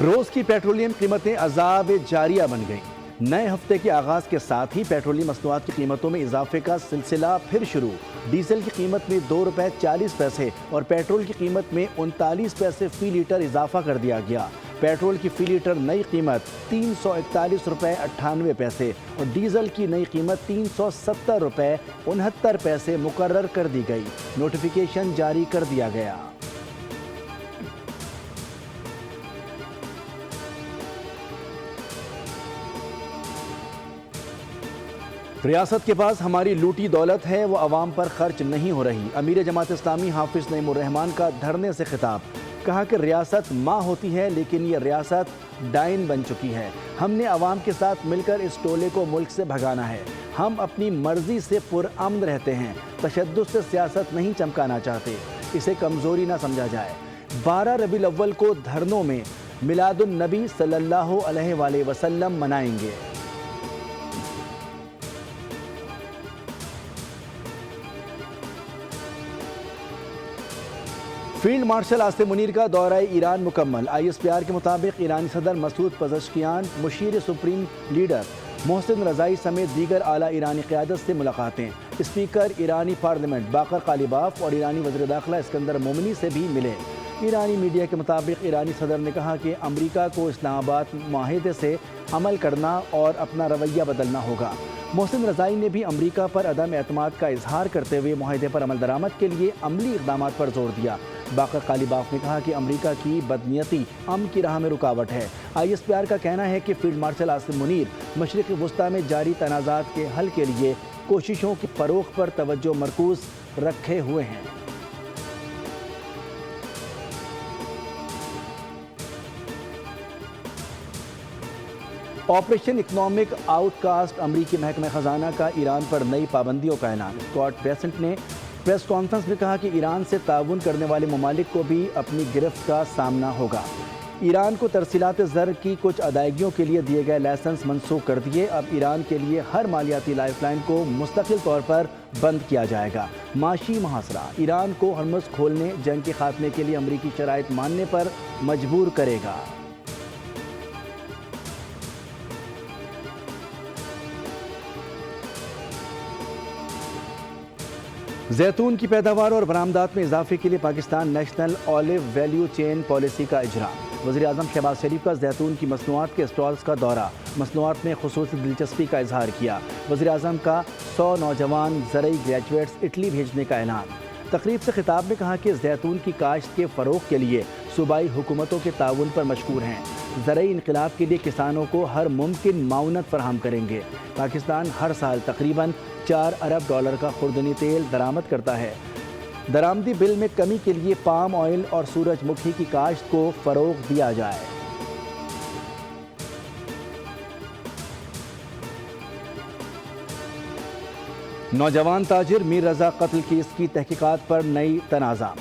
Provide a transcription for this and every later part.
روز کی پیٹرولیم قیمتیں عذاب جاریہ بن گئیں۔ نئے ہفتے کے آغاز کے ساتھ ہی پیٹرولیم مصنوعات کی قیمتوں میں اضافے کا سلسلہ پھر شروع۔ ڈیزل کی قیمت میں ₹2.40 اور پیٹرول کی قیمت میں 39 پیسے فی لیٹر اضافہ کر دیا گیا۔ پیٹرول کی فی لیٹر نئی قیمت ₹341.98 اور ڈیزل کی نئی قیمت ₹370.69 مقرر کر دی گئی۔ نوٹیفیکیشن جاری کر دیا گیا۔ ریاست کے پاس ہماری لوٹی دولت ہے، وہ عوام پر خرچ نہیں ہو رہی۔ امیر جماعت اسلامی حافظ نعیم الرحمن کا دھرنے سے خطاب۔ کہا کہ ریاست ماں ہوتی ہے لیکن یہ ریاست ڈائن بن چکی ہے۔ ہم نے عوام کے ساتھ مل کر اس ٹولے کو ملک سے بھگانا ہے۔ ہم اپنی مرضی سے پرامن رہتے ہیں، تشدد سے سیاست نہیں چمکانا چاہتے، اسے کمزوری نہ سمجھا جائے۔ 12 ربیع الاول کو دھرنوں میں میلاد النبی صلی اللہ علیہ وآلہ وسلم منائیں گے۔ فیلڈ مارشل عاصم منیر کا دورہ ایران مکمل۔ ISPR کے مطابق ایرانی صدر مسعود پزشکیان، مشیر سپریم لیڈر محسن رضائی سمیت دیگر اعلیٰ ایرانی قیادت سے ملاقاتیں۔ اسپیکر ایرانی پارلیمنٹ باقر قالیباف اور ایرانی وزیر داخلہ اسکندر مومنی سے بھی ملے۔ ایرانی میڈیا کے مطابق ایرانی صدر نے کہا کہ امریکہ کو اسلام آباد معاہدے سے عمل کرنا اور اپنا رویہ بدلنا ہوگا۔ محسن رضائی نے بھی امریکہ پر عدم اعتماد کا اظہار کرتے ہوئے معاہدے پر عمل درآمد کے لیے عملی اقدامات پر زور دیا۔ باقر قالیباف نے کہا کہ امریکہ کی بدنیتی امن کی راہ میں رکاوٹ ہے۔ ISPR کا کہنا ہے کہ فیلڈ مارشل عاصم منیر مشرق وسطیٰ میں جاری تنازعات کے حل کے لیے کوششوں کے فروغ پر توجہ مرکوز رکھے ہوئے ہیں۔ Operation economic out cost. امریکی محکمہ خزانہ کا ایران پر نئی پابندیوں کا اعلان۔ اسکاٹ بیسنٹ نے پریس کانفرنس میں کہا کہ ایران سے تعاون کرنے والے ممالک کو بھی اپنی گرفت کا سامنا ہوگا۔ ایران کو ترسیلات زر کی کچھ ادائیگیوں کے لیے دیے گئے لائسنس منسوخ کر دیے۔ اب ایران کے لیے ہر مالیاتی لائف لائن کو مستقل طور پر بند کیا جائے گا۔ معاشی محاصرہ ایران کو ہرمز کھولنے، جنگ کے خاتمے کے لیے امریکی شرائط ماننے پر مجبور کرے گا۔ زیتون کی پیداوار اور برآمدات میں اضافے کے لیے Pakistan national olive value chain policy کا اجرا۔ وزیر اعظم شہباز شریف کا زیتون کی مصنوعات کے اسٹالز کا دورہ، مصنوعات میں خصوصی دلچسپی کا اظہار کیا۔ وزیر اعظم کا 100 نوجوان زرعی گریجویٹس اٹلی بھیجنے کا اعلان۔ تقریب سے خطاب میں کہا کہ زیتون کی کاشت کے فروغ کے لیے صوبائی حکومتوں کے تعاون پر مشکور ہیں۔ زرعی انقلاب کے لیے کسانوں کو ہر ممکن معاونت فراہم کریں گے۔ پاکستان ہر سال تقریباً $4 ارب کا خوردنی تیل درآمد کرتا ہے۔ درآمدی بل میں کمی کے لیے پام آئل اور سورج مکھی کی کاشت کو فروغ دیا جائے۔ نوجوان تاجر میر رضا قتل کیس کی تحقیقات پر نئی تنازع۔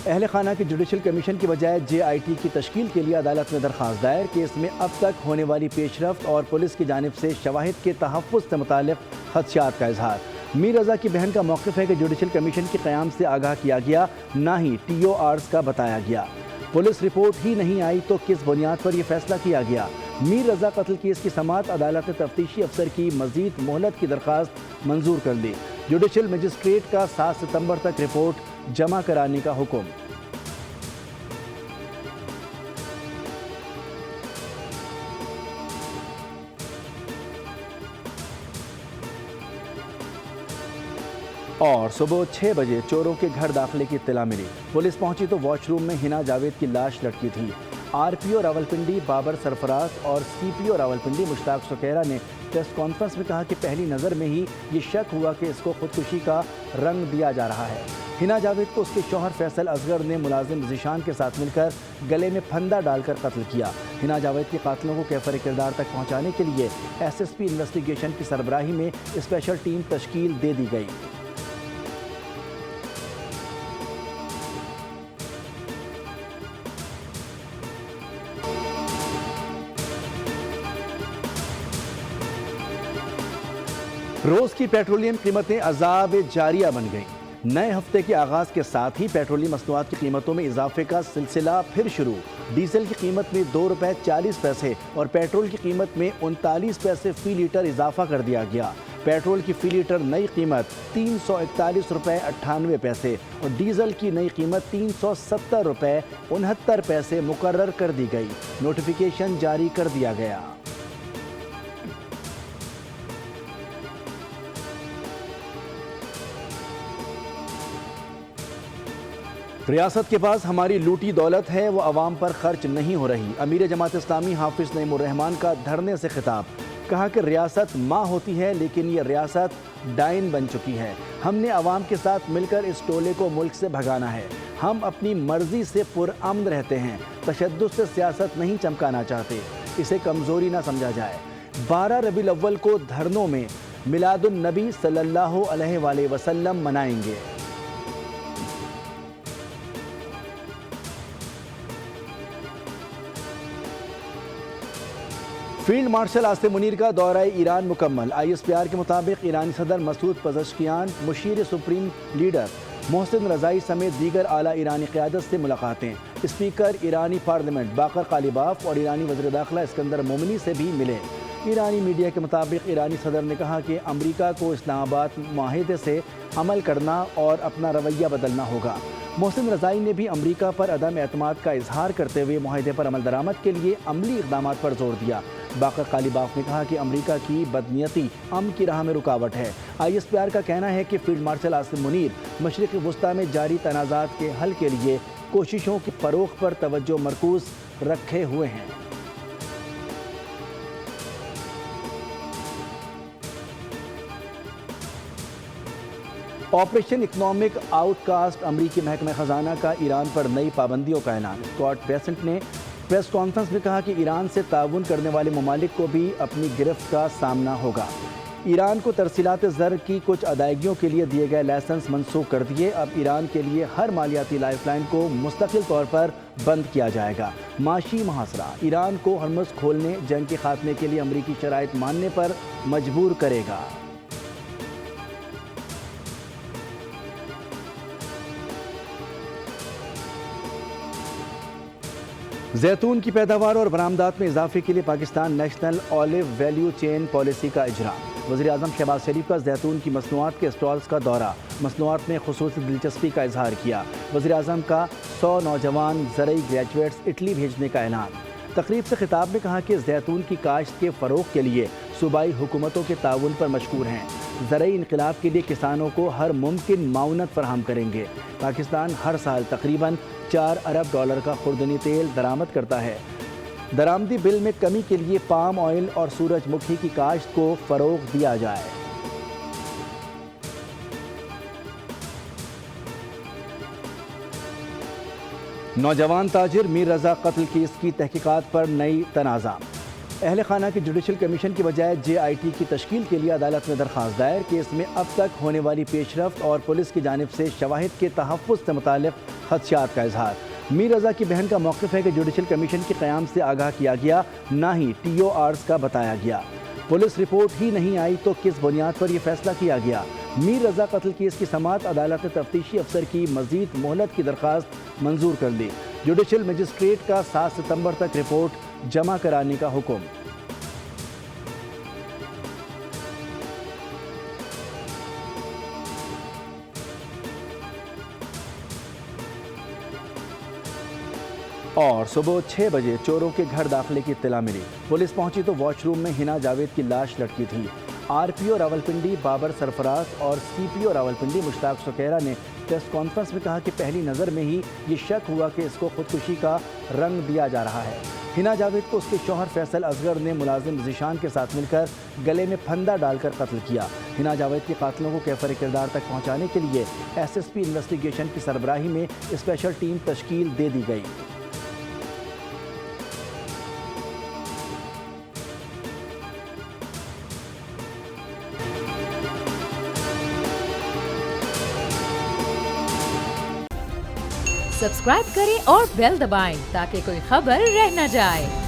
اہل خانہ کی جوڈیشل کمیشن کی بجائے JIT کی تشکیل کے لیے عدالت میں درخواست دائر۔ کیس میں اب تک ہونے والی پیش رفت اور پولیس کی جانب سے شواہد کے تحفظ سے متعلق خدشات کا اظہار۔ میر رضا کی بہن کا موقف ہے کہ جوڈیشل کمیشن کے قیام سے آگاہ کیا گیا، نہ ہی TORs کا بتایا گیا۔ پولیس رپورٹ ہی نہیں آئی تو کس بنیاد پر یہ فیصلہ کیا گیا؟ میر رضا قتل کیس کی سماعت عدالت نے تفتیشی افسر کی مزید مہلت کی درخواست منظور کر دی۔ جوڈیشل مجسٹریٹ کا 7 ستمبر تک رپورٹ جمع کرانے کا حکم۔ اور صبح 6 بجے چوروں کے گھر داخلے کی اطلاع ملی۔ پولیس پہنچی تو واش روم میں حنا جاوید کی لاش لٹکی تھی۔ RPO راولپنڈی بابر سرفراز اور CPO راولپنڈی مشتاق سکیرا نے پریس کانفرنس میں کہا کہ پہلی نظر میں ہی یہ شک ہوا کہ اس کو خودکشی کا رنگ دیا جا رہا ہے۔ حنا جاوید کو اس کے شوہر فیصل اصغر نے ملازم ذیشان کے ساتھ مل کر گلے میں پھندا ڈال کر قتل کیا۔ حنا جاوید کے قاتلوں کو کیفر کردار تک پہنچانے کے لیے SSP انویسٹیگیشن کی سربراہی میں اسپیشل ٹیم تشکیل دے دی گئی۔ روز کی پیٹرولیم قیمتیں عذاب جاریہ بن گئیں۔ नए हफ्ते के आगाज के साथ ही पेट्रोलियम मसनूआत की कीमतों में इजाफे का सिलसिला फिर शुरू। डीजल की कीमत में ₹2.40 और पेट्रोल की कीमत में 39 पैसे फी लीटर इजाफा कर दिया गया। पेट्रोल की फी लीटर नई कीमत ₹341.98 और डीजल की नई कीमत ₹370.69 मुकर्रर कर दी गई। नोटिफिकेशन जारी कर दिया गया। रियासत के पास हमारी लूटी दौलत है, वो अवाम पर खर्च नहीं हो रही। अमीर जमात इस्लामी हाफिज नईमुर रहमान का धरने से खिताब। कहा कि रियासत माँ होती है लेकिन ये रियासत डाइन बन चुकी है। हमने अवाम के साथ मिलकर इस टोले को मुल्क से भगाना है। हम अपनी मर्जी से पुरअमन रहते हैं, तशद्दुद से सियासत नहीं चमकाना चाहते। इसे कमज़ोरी ना समझा जाए। 12 रबीउल अव्वल को धरनों में मिलादुन नबी सल्लल्लाहु अलैहि वसल्लम मनाएंगे। फील्ड मार्शल आसिम मुनीर का दौरा ईरान मुकम्मल। ISPR के मुताबिक ईरानी सदर मसूद पज़ेश्कियान, मुशीर सुप्रीम लीडर मोहसिन रज़ाई समेत दीगर आला ईरानी क़यादत से मुलाकातें। स्पीकर ईरानी पार्लियामेंट बाकर कालिबाफ और ईरानी वज़ीर दाखिला इस्कंदर मोमिनी से भी मिले। ईरानी मीडिया के मुताबिक ईरानी सदर ने कहा कि अमरीका को इस्लामाबाद मुआहिदे से अमल करना और अपना रवैया बदलना होगा। मोहसिन रज़ाई ने भी अमरीका पर अदम एतमाद का इजहार करते हुए मुआहिदे पर अमल दरामद के लिए अमली इक़दाम पर जोर दिया। बाकर कालिबाफ ने कहा कि अमरीका की बदनीयती अमन की राह में रुकावट है। ISPR का कहना है कि फील्ड मार्शल आसिम मुनीर मशरिक़ वुस्ता में जारी तनाज़ात के हल के लिए कोशिशों की फ़रोग़ पर तवज्जो मरकूज़ रखे हुए हैं। Operation economic outcast. अमरीकी महकमा ख़जाना का ईरान पर नई पाबंदियों का ऐलान। स्कॉट बेसेंट ने प्रेस कॉन्फ्रेंस में कहा कि ईरान से ताउन करने वाले ममालिक को भी अपनी गिरफ्त का सामना होगा। ईरान को तरसीलात ज़र की कुछ अदायगियों के लिए दिए गए लाइसेंस मनसूख कर दिए। अब ईरान के लिए हर मालियाती लाइफलाइन को मुस्तकिल तौर पर बंद किया जाएगा। माशी मुहासरा ईरान को हरमुज़ खोलने, जंग के खात्मे के लिए अमरीकी शराइत मानने पर मजबूर करेगा। जैतून की पैदावार और बरामदात में इजाफे के लिए Pakistan national olive value chain policy का इजरा। वज़ीर आज़म शहबाज शरीफ का जैतून की मसनूआत के स्टॉल्स का दौरा। मसनूआत में खुसूसी दिलचस्पी का इजहार किया। वज़ीर आज़म का 100 नौजवान ज़रई ग्रेजुएट्स इटली भेजने का ऐलान। तकरीब से खिताब में कहा कि जैतून की काश्त के फ़रोग़ के लिए सूबाई हुकूमतों के ताउन पर मशकूर हैं। ज़रई इनक़िलाब के लिए किसानों को हर मुमकिन माउनत फराहम करेंगे। पाकिस्तान हर साल तकरीबन $4 अरब का खुर्दनी तेल दरामद करता है। दरामदी बिल में कमी के लिए पाम ऑयल और सूरजमुखी की काश्त को फ़रोग़ दिया जाए। नौजवान ताजिर मीर रज़ा कत्ल केस की तहकीकात पर नई तनाज़ा। अहल खाना के जुडिशल कमीशन की बजाय JIT की तश्कील के लिए अदालत में दरख्वास्त दायर। केस में अब तक होने वाली पेशरफ्त और पुलिस की जानिब से शवाहिद के तहफ़्फ़ुज़ से मुतालिक खदशात का इजहार। मीर रज़ा की बहन का मौक़िफ़ है कि जुडिशल कमीशन के क़याम से आगाह किया गया, ना ही TORs का बताया गया। पुलिस रिपोर्ट ही नहीं आई तो किस बुनियाद पर यह फैसला किया गया। मीर रज़ा कत्ल केस की समाअत अदालत ने तफ्तीशी अफसर की मज़ीद मोहलत की दरख्वास्त मंजूर कर दी। जुडिशल मजिस्ट्रेट का 7 सितंबर तक रिपोर्ट जमा कराने का हुक्म। और सुबह 6 बजे चोरों के घर दाखिले की इत्तला मिली। पुलिस पहुंची तो वॉशरूम में हिना जावेद की लाश लटकी थी। RPO रावलपिंडी बाबर सरफराज और CPO रावलपिंडी मुश्ताक सुकैरा ने प्रेस कॉन्फ्रेंस में कहा कि पहली नज़र में ही ये शक हुआ कि इसको खुदकुशी का रंग दिया जा रहा है। हिना जावेद को उसके शौहर फैसल असगर ने मुलाजिम ज़ीशान के साथ मिलकर गले में फंदा डालकर कत्ल किया। हिना जावेद के कातिलों को कैफर किरदार तक पहुँचाने के लिए SSP इन्वेस्टिगेशन की सरबराही में स्पेशल टीम तश्कील दे दी गई। सब्सक्राइब करें और बेल दबाएं ताकि कोई खबर रह न जाए।